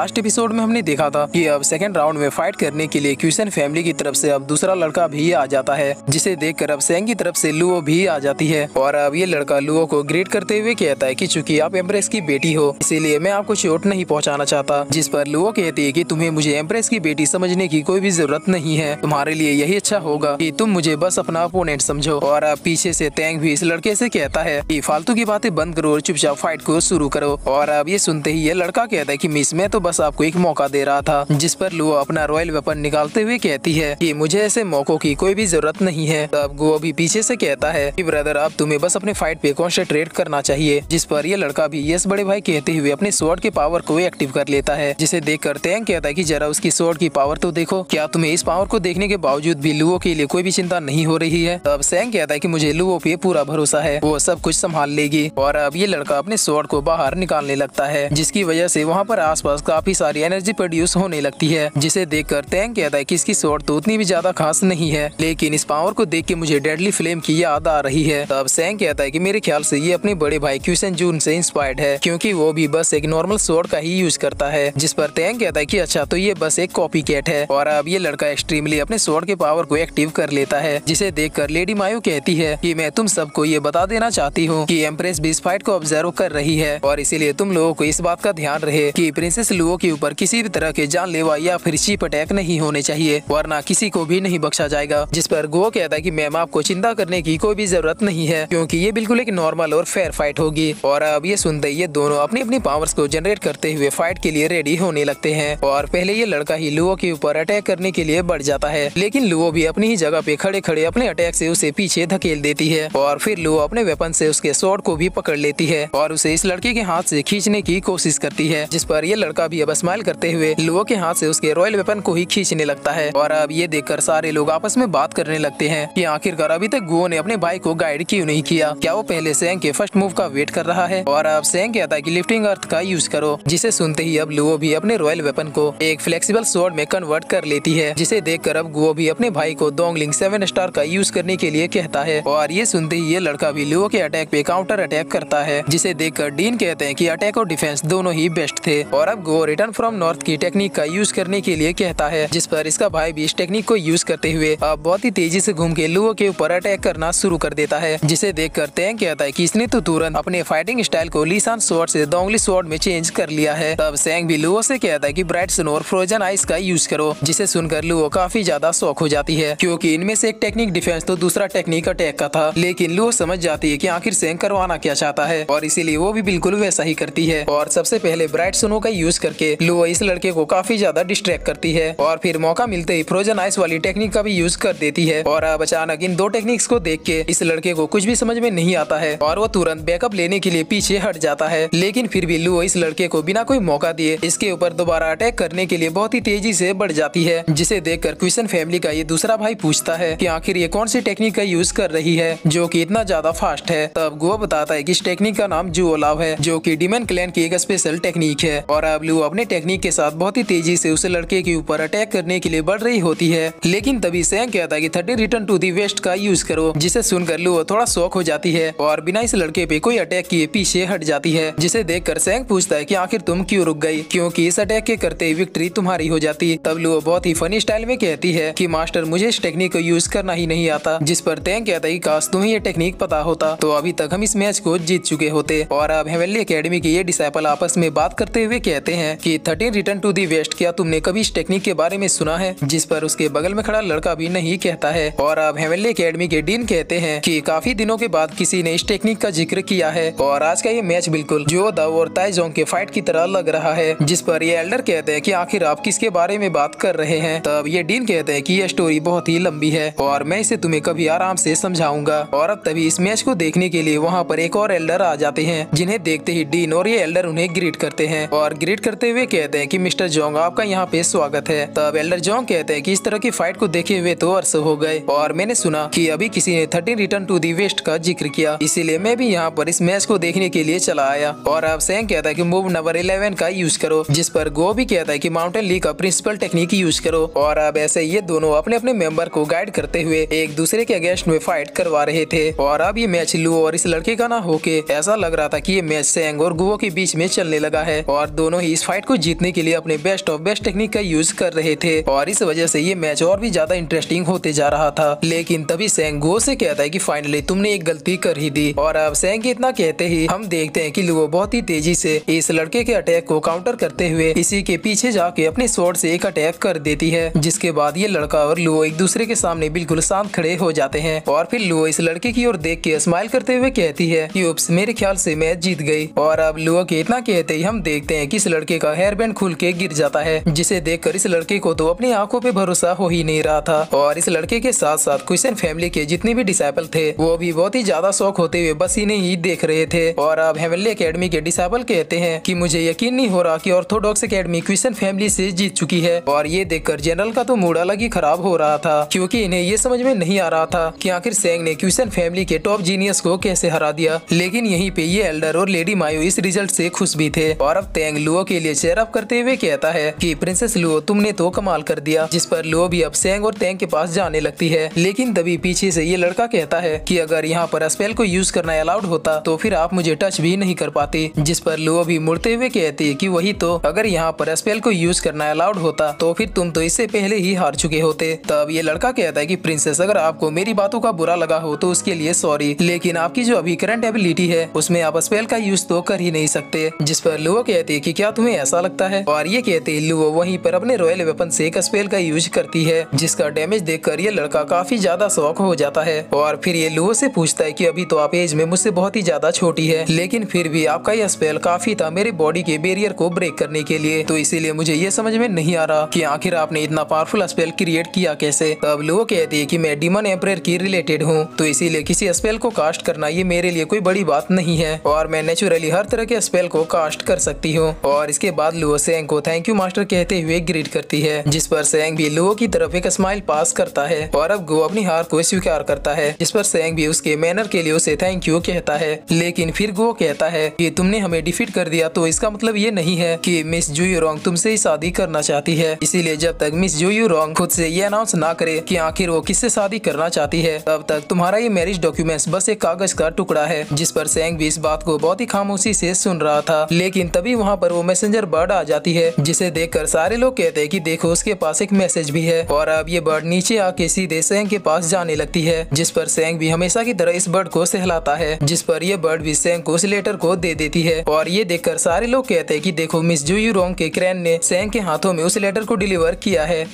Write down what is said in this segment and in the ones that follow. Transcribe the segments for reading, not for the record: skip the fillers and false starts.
Last episode में हमने देखा था कि अब सेकंड राउंड में फाइट करने के लिए क्यूसन फैमिली की तरफ से अब दूसरा लड़का भी आ जाता है, जिसे देखकर अब सेंग की तरफ से लुओ भी आ जाती है। और अब ये लड़का लुओ को ग्रीट करते हुए कहता है कि चूंकि आप एम्प्रेस की बेटी हो इसीलिए मैं आपको चोट नहीं पहुंचाना चाहता। जिस पर लुओ कहती है कि तुम्हें मुझे एम्प्रेस की बेटी समझने की कोई भी जरूरत नहीं है, तुम्हारे लिए यही अच्छा होगा कि तुम मुझे बस अपना अपोनेंट समझो। और अब पीछे से तेंग भी इस लड़के से कहता है कि फालतू की बातें बंद करो और चुपचाप फाइट को शुरू करो। और अब ये सुनते ही ये लड़का कहता है कि मिस मैं तो बस आपको एक मौका दे रहा था। जिस पर लुओ अपना रॉयल वेपन निकालते हुए कहती है कि मुझे ऐसे मौकों की कोई भी जरूरत नहीं है। तब गुओ भी पीछे से कहता है कि ब्रदर अब तुम्हें बस अपने फाइट पे कॉन्सेंट्रेट करना चाहिए। जिस पर ये लड़का भी यस बड़े भाई कहते हुए अपने स्वॉर्ड के पावर को एक्टिव कर लेता है, जिसे देखकर तेंग कहता है कि जरा उसकी स्वॉर्ड की पावर तो देखो। क्या तुम्हें इस पावर को देखने के बावजूद भी लुओ के लिए कोई भी चिंता नहीं हो रही है? तब सेंग कहता है कि मुझे लुओ पे पूरा भरोसा है, वो सब कुछ संभाल लेगी। और अब ये लड़का अपने स्वॉर्ड को बाहर निकालने लगता है, जिसकी वजह से वहाँ पर आसपास काफी सारी एनर्जी प्रोड्यूस होने लगती है, जिसे देखकर तेंग कहता है कि इसकी स्वॉर्ड तो उतनी भी ज्यादा खास नहीं है, लेकिन इस पावर को देख के मुझे डेडली फ्लेम की याद आ रही है। तब सेंग कहता है कि मेरे ख्याल से ये अपने बड़े भाई क्यूसन जून से इंस्पायर्ड है, क्योंकि वो भी बस एक नॉर्मल स्वॉर्ड का ही यूज करता है। जिस पर तेंग कहता है कि अच्छा तो ये बस एक कॉपी कैट है। और अब ये लड़का एक्सट्रीमली अपने स्वॉर्ड के पावर को एक्टिव कर लेता है, जिसे देखकर लेडी मायू कहती है कि मैं तुम सबको ये बता देना चाहती हूँ कि एम्प्रेस भी इस फाइट को ऑब्जर्व कर रही है, और इसीलिए तुम लोगों को इस बात का ध्यान रहे कि प्रिंसेस लुओ के ऊपर किसी भी तरह के जानलेवा या फिर चीप अटैक नहीं होने चाहिए, वरना किसी को भी नहीं बख्शा जाएगा। जिस पर गुओ कहता है कि मैम आपको चिंता करने की कोई भी जरूरत नहीं है, क्योंकि ये बिल्कुल एक नॉर्मल और फेयर फाइट होगी। और अब ये सुनते ही ये दोनों अपनी अपनी पावर्स को जनरेट करते हुए फाइट के लिए रेडी होने लगते हैं। और पहले ये लड़का ही लुओ के ऊपर अटैक करने के लिए बढ़ जाता है, लेकिन लुओ भी अपनी ही जगह पे खड़े खड़े अपने अटैक से उसे पीछे धकेल देती है। और फिर लुओ अपने वेपन से उसके स्वॉर्ड को भी पकड़ लेती है और उसे इस लड़के के हाथ से खींचने की कोशिश करती है। जिस पर ये लड़का भी अब स्माइल करते हुए लुओ के हाथ से उसके रॉयल वेपन को ही खींचने लगता है। और अब ये देखकर सारे लोग आपस में बात करने लगते हैं कि आखिरकार अभी तक गुओ ने अपने भाई को गाइड क्यों नहीं किया, क्या वो पहले सेंग के फर्स्ट मूव का वेट कर रहा है? और अब सेंग कहता है कि लिफ्टिंग अर्थ का यूज करो, जिसे सुनते ही अब लुओ भी अपने रॉयल वेपन को एक फ्लेक्सिबल स्वॉर्ड में कन्वर्ट कर लेती है, जिसे देखकर अब गुओ भी अपने भाई को डोंगलिंग 7 स्टार का यूज करने के लिए कहता है। और ये सुनते ही ये लड़का भी लुओ के अटैक पे काउंटर अटैक करता है, जिसे देखकर डीन कहते हैं कि अटैक और डिफेंस दोनों ही बेस्ट थे। और अब गुओ रिटर्न फ्रॉम नॉर्थ की टेक्निक का यूज करने के लिए कहता है, जिस पर इसका भाई भी इस टेक्निक को यूज करते हुए अब बहुत ही तेजी से घूम के लुओ के ऊपर अटैक करना शुरू कर देता है, जिसे देखकर तेंग कहता है कि इसने तो तुरंत अपने फाइटिंग स्टाइल को लीसान स्वॉर्ड से डोंगली स्वॉर्ड में चेंज कर लिया है। तब सेंग भी लुओ से कहता है कि ब्राइट सन और फ्रोजन आइस का यूज करो, जिसे सुनकर लुओ काफी ज्यादा शॉक हो जाती है, क्योंकि इनमें से एक टेक्निक डिफेंस तो दूसरा टेक्निक अटैक का था। लेकिन लुओ समझ जाती है कि आखिर सेंग करवाना क्या चाहता है, और इसीलिए वो भी बिल्कुल वैसा ही करती है। और सबसे पहले ब्राइट सनो का यूज करके लुओ इस लड़के को काफी ज्यादा डिस्ट्रैक्ट करती है, और फिर मौका मिलते ही फ्रोजन आइस वाली टेक्निक का भी यूज कर देती है। और अब अचानक इन दो टेक्निक्स को देख के इस लड़के को कुछ भी समझ में नहीं आता है, और वो तुरंत बैकअप लेने के लिए पीछे हट जाता है। लेकिन फिर भी लुओ इस लड़के को बिना कोई मौका दिए इसके ऊपर दोबारा अटैक करने के लिए बहुत ही तेजी से बढ़ जाती है, जिसे देखकर क्यूसन फैमिली का ये दूसरा भाई पूछता है कि आखिर ये कौन सी टेक्निक का यूज कर रही है जो कि इतना ज्यादा फास्ट है। तब गुओ बताता है कि इस टेक्निक का नाम जुओलाव है, जो कि डीमन क्लैन की एक स्पेशल टेक्निक है। और अब लुओ अपने टेक्निक के साथ बहुत ही तेजी से उस लड़के के ऊपर अटैक करने के लिए बढ़ रही होती है, लेकिन तभी सेंग कहता है कि 30 रिटर्न टू दी वेस्ट का यूज करो, जिसे सुनकर लुओ थोड़ा शॉक हो जाती है और बिना इस लड़के पे कोई अटैक किए पीछे हट जाती है, जिसे देखकर सेंग पूछता है कि आखिर तुम क्यों रुक गई, क्योंकि इस अटैक के करते ही विक्ट्री तुम्हारी हो जाती। तब लुओ बहुत ही फनी स्टाइल में कहती है कि मास्टर मुझे इस टेक्निक को यूज करना ही नहीं आता। जिस पर तेंग कहता है कि काश तुम्हें ये टेक्निक पता होता तो अभी तक हम इस मैच को जीत चुके होते। और अब हेवनली एकेडमी के ये डिसाइपल आपस में बात करते हुए कहते हैं कि 13 रिटर्न टू दी वेस्ट, क्या तुमने कभी इस टेक्निक के बारे में सुना है? जिस पर उसके बगल में खड़ा लड़का भी नहीं कहता है। और अब हेवनली एकेडमी के डीन कहते हैं कि काफी दिनों के बाद किसी ने इस टेक्निक का जिक्र किया है, और आज का ये मैच बिल्कुल जो दाव और ताइजोंग के फाइट की तरह लग रहा है। जिस पर ये एल्डर कहते हैं कि आखिर आप किसके बारे में बात कर रहे हैं? तब ये डीन कहते हैं कि ये स्टोरी बहुत ही लंबी है और मैं इसे तुम्हें कभी आराम से समझाऊंगा। और अब तभी इस मैच को देखने के लिए वहाँ पर एक और एल्डर आ जाते हैं, जिन्हें देखते ही डीन और ये एल्डर उन्हें ग्रीट करते हैं, और ग्रीट करते हुए कहते हैं कि मिस्टर जोंग आपका यहाँ पे स्वागत है। तब एल्डर जोंग कहते हैं कि इस तरह की फाइट को देखे हुए तो अर्स हो गए, और मैंने सुना कि अभी किसी ने 13 रिटर्न टू दी वेस्ट का जिक्र किया, इसीलिए मैं भी यहाँ पर इस मैच को देखने के लिए चला आया। और अब सेंग कहता है कि मूव नंबर 11 का यूज करो, जिस पर गो भी कहता है कि माउंटेन ली का प्रिंसिपल टेक्निक यूज करो। और अब ऐसे ये दोनों अपने अपने मेंबर को गाइड करते हुए एक दूसरे के अगेंस्ट में फाइट करवा रहे थे। और अब ये मैच लुओ और इस लड़के का ना होके ऐसा लग रहा था कि ये मैच सेंग और गुओ के बीच में चलने लगा है, और दोनों ही इस फाइट को जीतने के लिए अपने बेस्ट ऑफ बेस्ट टेक्निक का यूज कर रहे थे और इस वजह से ये मैच और भी ज्यादा इंटरेस्टिंग होते जा रहा था। लेकिन तभी सेंग गो से कहता है कि फाइनली तुमने एक गलती कर ही दी। और अब सेंग इतना कहते ही हम देखते हैं कि लुओ बहुत ही तेजी से इस लड़के के अटैक को काउंटर करते हुए इसी के पीछे जाके अपने स्वॉर्ड से एक अटैक कर देती है, जिसके बाद ये लड़का और लुओ एक दूसरे के सामने बिल्कुल शांत खड़े हो जाते हैं। और फिर लुओ इस लड़के की ओर देख के स्माइल करते हुए कहती है कि उप्स, मेरे ख्याल से मैच जीत गई। और अब लुओ के इतना कहते ही हम देखते हैं कि इस लड़के का हेयर बैंड खुल के गिर जाता है, जिसे देखकर इस लड़के को तो अपनी आंखों पे भरोसा हो ही नहीं रहा था। और इस लड़के के साथ साथ क्विसेन फैमिली के जितने भी डिसाइपल थे वो भी बहुत ही ज्यादा शौक होते हुए बस इन्हें ही देख रहे थे। और अब हेवनली एकेडमी के डिसाइपल कहते हैं कि मुझे यकीन नहीं हो रहा कि ऑर्थोडॉक्स एकेडमी क्विसेन फैमिली से जीत चुकी है। और ये देखकर जनरल का तो मूड अलग ही खराब हो रहा था, क्योंकि इन्हें ये समझ में नहीं आ रहा था कि आखिर सेंग ने क्विसेन फैमिली के टॉप जीनियस को कैसे हरा दिया। लेकिन यहीं पे ये एल्डर और लेडी मायो इस रिजल्ट से खुश भी थे। और अब तेंग लुओ के लिए चेयर अप करते हुए कहता है कि प्रिंसेस लुओ, तुमने तो कमाल कर दिया। जिस पर लुओ भी अब सेंग और तेंग के पास जाने लगती है। लेकिन तभी पीछे से ये लड़का कहता है कि अगर यहाँ पर स्पेल को यूज करना अलाउड होता तो फिर आप मुझे टच भी नहीं कर पाती। जिस पर लुओ भी मुड़ते हुए कहती है कि वही तो, अगर यहाँ पर स्पेल को यूज करना अलाउड होता तो फिर तुम तो इससे पहले ही हार चुके होते। तब ये लड़का कहता है कि प्रिंसेस, अगर आपको मेरी बातों का बुरा लगा हो तो उसके लिए सॉरी, लेकिन आपकी जो अभी करंट एबिलिटी है उसमें आप स्पेल का यूज तो कर ही नहीं सकते। जिस पर लुओ कहती है कि क्या तुम्हें ऐसा लगता है। और ये कहते ही लुओ वहीं पर अपने रॉयल वेपन से एक स्पेल का यूज करती है, जिसका डैमेज देखकर ये लड़का काफी ज्यादा शॉक हो जाता है। और फिर ये लुओ से पूछता है कि अभी तो आप एज में मुझसे बहुत ही ज्यादा छोटी है, लेकिन फिर भी आपका यह स्पेल काफी था मेरे बॉडी के बैरियर को ब्रेक करने के लिए, तो इसीलिए मुझे ये समझ में नहीं आ रहा कि आखिर आपने इतना पावरफुल स्पेल क्रिएट किया कैसे। तब लुओ कहती है कि मैं डीमन एम्परर की रिलेटेड हूँ, तो इसीलिए किसी स्पेल को कास्ट करना ये मेरे लिए कोई बड़ी बात नहीं है और मैं नेचुरली हर तरह के स्पेल को कास्ट कर सकती हूँ। और इसके बाद लुओ सेंग को थैंक यू मास्टर कहते हुए ग्रीट करती है, जिस पर सेंग भी लुओ की तरफ एक स्माइल पास करता है। और अब गो अपनी हार को स्वीकार करता है, जिस पर सेंग भी उसके मैनर के लिए उसे थैंक यू कहता है। लेकिन फिर गो कहता है कि तुमने हमें डिफीट कर दिया तो इसका मतलब ये नहीं है कि मिस जुयूरोंग तुमसे ही शादी करना चाहती है, इसीलिए जब तक मिस जुयूरोंग खुद से ये अनाउंस ना करे कि आखिर वो किससे शादी करना चाहती है, तब तक तुम्हारा ये मैरिज डॉक्यूमेंट्स बस एक कागज का टुकड़ा है। जिस पर सेंग भी इस बात को बहुत ही खामोशी से सुन रहा था। लेकिन तभी वहाँ पर वो मैसेंजर बर्ड आ जाती है, जिसे देखकर सारे लोग कहते हैं कि देखो उसके पास एक मैसेज भी है। और अब ये बर्ड नीचे आके सीधे सेंग के पास जाने लगती है, जिस पर सेंग भी हमेशा की तरह इस बर्ड को सहलाता है, जिस पर ये बर्ड भी सेंग को उस लेटर को दे देती है। और ये देखकर सारे लोग कहते हैं कि देखो मिस जुयूरोंग के क्रैन ने सेंग के हाथों में उस लेटर को डिलीवर किया है।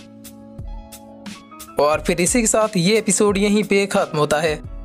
और फिर इसी के साथ ये एपिसोड यहीं पे खत्म होता है।